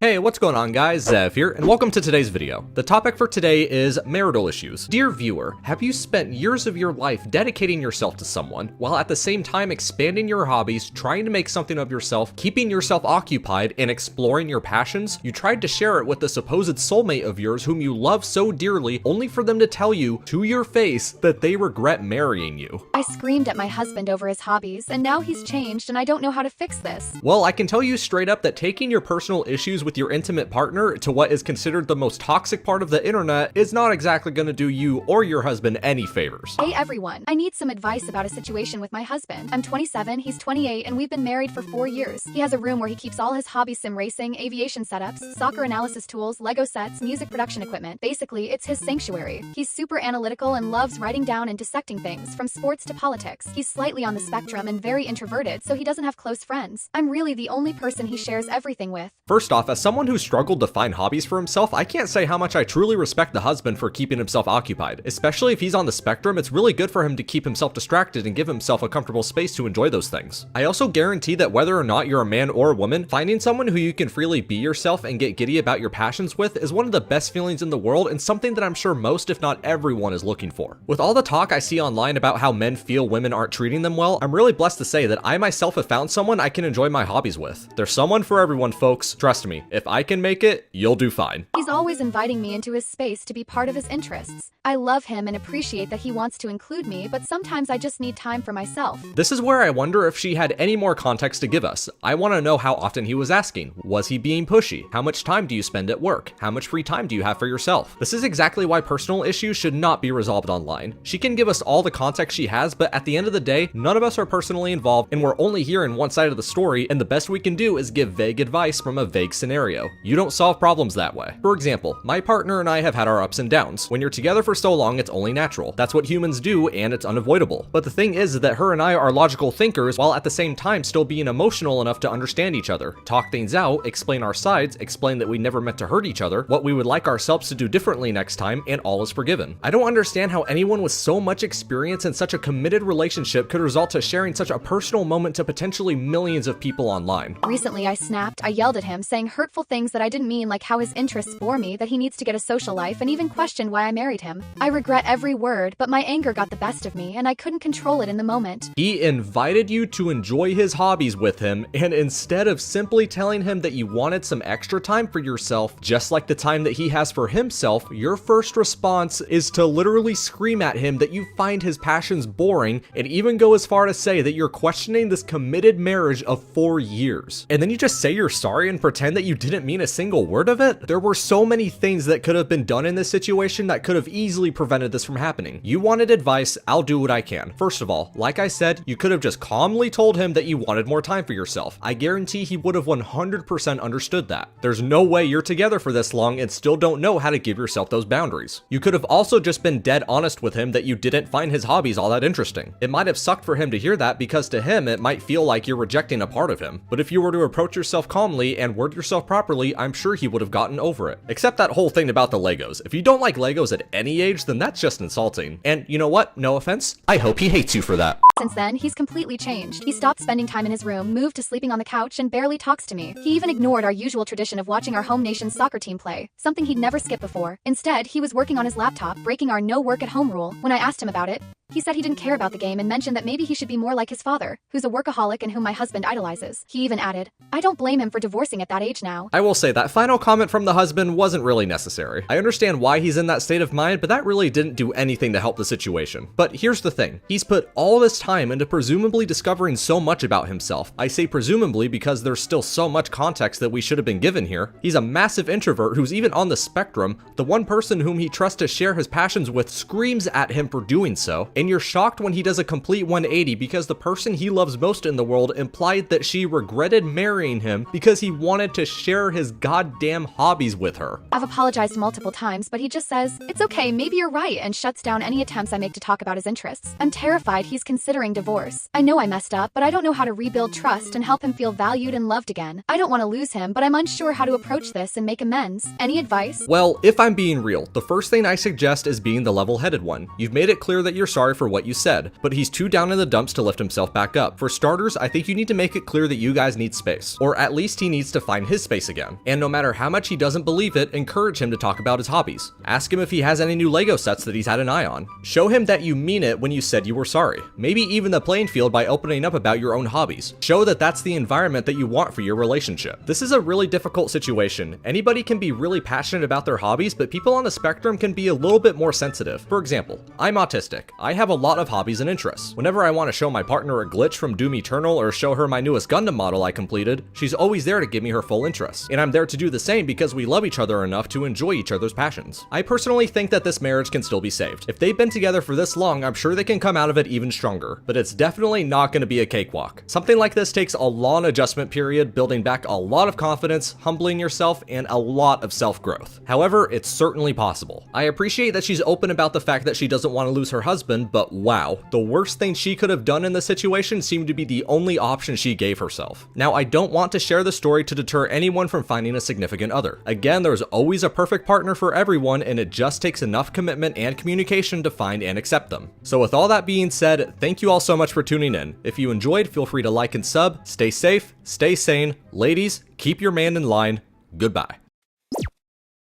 Hey, what's going on guys? Zev here, and welcome to today's video. The topic for today is marital issues. Dear viewer, have you spent years of your life dedicating yourself to someone, while at the same time expanding your hobbies, trying to make something of yourself, keeping yourself occupied, and exploring your passions? You tried to share it with the supposed soulmate of yours whom you love so dearly, only for them to tell you, to your face, that they regret marrying you. I screamed at my husband over his hobbies, and now he's changed and I don't know how to fix this. Well, I can tell you straight up that taking your personal issues with your intimate partner to what is considered the most toxic part of the internet is not exactly going to do you or your husband any favors. Hey everyone, I need some advice about a situation with my husband. I'm 27, he's 28, and we've been married for 4 years. He has a room where he keeps all his hobbies: sim racing, aviation setups, soccer analysis tools, Lego sets, music production equipment. Basically, it's his sanctuary. He's super analytical and loves writing down and dissecting things, from sports to politics. He's slightly on the spectrum and very introverted, so he doesn't have close friends. I'm really the only person he shares everything with. First off, as someone who struggled to find hobbies for himself, I can't say how much I truly respect the husband for keeping himself occupied. Especially if he's on the spectrum, it's really good for him to keep himself distracted and give himself a comfortable space to enjoy those things. I also guarantee that whether or not you're a man or a woman, finding someone who you can freely be yourself and get giddy about your passions with is one of the best feelings in the world, and something that I'm sure most, if not everyone, is looking for. With all the talk I see online about how men feel women aren't treating them well, I'm really blessed to say that I myself have found someone I can enjoy my hobbies with. There's someone for everyone, folks. Trust me, if I can make it, you'll do fine. He's always inviting me into his space to be part of his interests. I love him and appreciate that he wants to include me, but sometimes I just need time for myself. This is where I wonder if she had any more context to give us. I want to know how often he was asking. Was he being pushy? How much time do you spend at work? How much free time do you have for yourself? This is exactly why personal issues should not be resolved online. She can give us all the context she has, but at the end of the day, none of us are personally involved and we're only hearing one side of the story, and the best we can do is give vague advice from a vague scenario. You don't solve problems that way. For example, my partner and I have had our ups and downs. When you're together for so long, it's only natural. That's what humans do, and it's unavoidable. But the thing is that her and I are logical thinkers, while at the same time still being emotional enough to understand each other, talk things out, explain our sides, explain that we never meant to hurt each other, what we would like ourselves to do differently next time, and all is forgiven. I don't understand how anyone with so much experience in such a committed relationship could result to sharing such a personal moment to potentially millions of people online. Recently I snapped. I yelled at him, saying hurtful things that I didn't mean, like how his interests bore me, that he needs to get a social life, and even questioned why I married him. I regret every word, but my anger got the best of me and I couldn't control it in the moment. He invited you to enjoy his hobbies with him, and instead of simply telling him that you wanted some extra time for yourself, just like the time that he has for himself, your first response is to literally scream at him that you find his passions boring, and even go as far to say that you're questioning this committed marriage of 4 years. And then you just say you're sorry and pretend that you didn't mean a single word of it? There were so many things that could have been done in this situation that could have easily prevented this from happening. You wanted advice, I'll do what I can. First of all, like I said, you could have just calmly told him that you wanted more time for yourself. I guarantee he would have 100% understood that. There's no way you're together for this long and still don't know how to give yourself those boundaries. You could have also just been dead honest with him that you didn't find his hobbies all that interesting. It might have sucked for him to hear that, because to him it might feel like you're rejecting a part of him. But if you were to approach yourself calmly and word yourself properly, I'm sure he would have gotten over it. Except that whole thing about the Legos. If you don't like Legos at any age, then that's just insulting. And you know what? No offense, I hope he hates you for that. Since then, he's completely changed. He stopped spending time in his room, moved to sleeping on the couch, and barely talks to me. He even ignored our usual tradition of watching our home nation's soccer team play, something he'd never skipped before. Instead, he was working on his laptop, breaking our no work at home rule. When I asked him about it, he said he didn't care about the game and mentioned that maybe he should be more like his father, who's a workaholic and whom my husband idolizes. He even added, I don't blame him for divorcing at that age now. I will say that final comment from the husband wasn't really necessary. I understand why he's in that state of mind, but that really didn't do anything to help the situation. But here's the thing. He's put all this time into presumably discovering so much about himself. I say presumably because there's still so much context that we should have been given here. He's a massive introvert who's even on the spectrum. The one person whom he trusts to share his passions with screams at him for doing so. And you're shocked when he does a complete 180 because the person he loves most in the world implied that she regretted marrying him because he wanted to share his goddamn hobbies with her. I've apologized multiple times, but he just says, it's okay, maybe you're right, and shuts down any attempts I make to talk about his interests. I'm terrified he's considering divorce. I know I messed up, but I don't know how to rebuild trust and help him feel valued and loved again. I don't want to lose him, but I'm unsure how to approach this and make amends. Any advice? Well, if I'm being real, the first thing I suggest is being the level-headed one. You've made it clear that you're sorry sorry for what you said, but he's too down in the dumps to lift himself back up. For starters, I think you need to make it clear that you guys need space, or at least he needs to find his space again. And no matter how much he doesn't believe it, encourage him to talk about his hobbies. Ask him if he has any new Lego sets that he's had an eye on. Show him that you mean it when you said you were sorry. Maybe even the playing field by opening up about your own hobbies. Show that that's the environment that you want for your relationship. This is a really difficult situation. Anybody can be really passionate about their hobbies, but people on the spectrum can be a little bit more sensitive. For example, I'm autistic. I have a lot of hobbies and interests. Whenever I want to show my partner a glitch from Doom Eternal or show her my newest Gundam model I completed, she's always there to give me her full interest. And I'm there to do the same because we love each other enough to enjoy each other's passions. I personally think that this marriage can still be saved. If they've been together for this long, I'm sure they can come out of it even stronger, but it's definitely not going to be a cakewalk. Something like this takes a long adjustment period, building back a lot of confidence, humbling yourself, and a lot of self-growth. However, it's certainly possible. I appreciate that she's open about the fact that she doesn't want to lose her husband, but wow, the worst thing she could have done in this situation seemed to be the only option she gave herself. Now, I don't want to share the story to deter anyone from finding a significant other. Again, there's always a perfect partner for everyone, and it just takes enough commitment and communication to find and accept them. So with all that being said, thank you all so much for tuning in. If you enjoyed, feel free to like and sub. Stay safe, stay sane. Ladies, keep your man in line. Goodbye.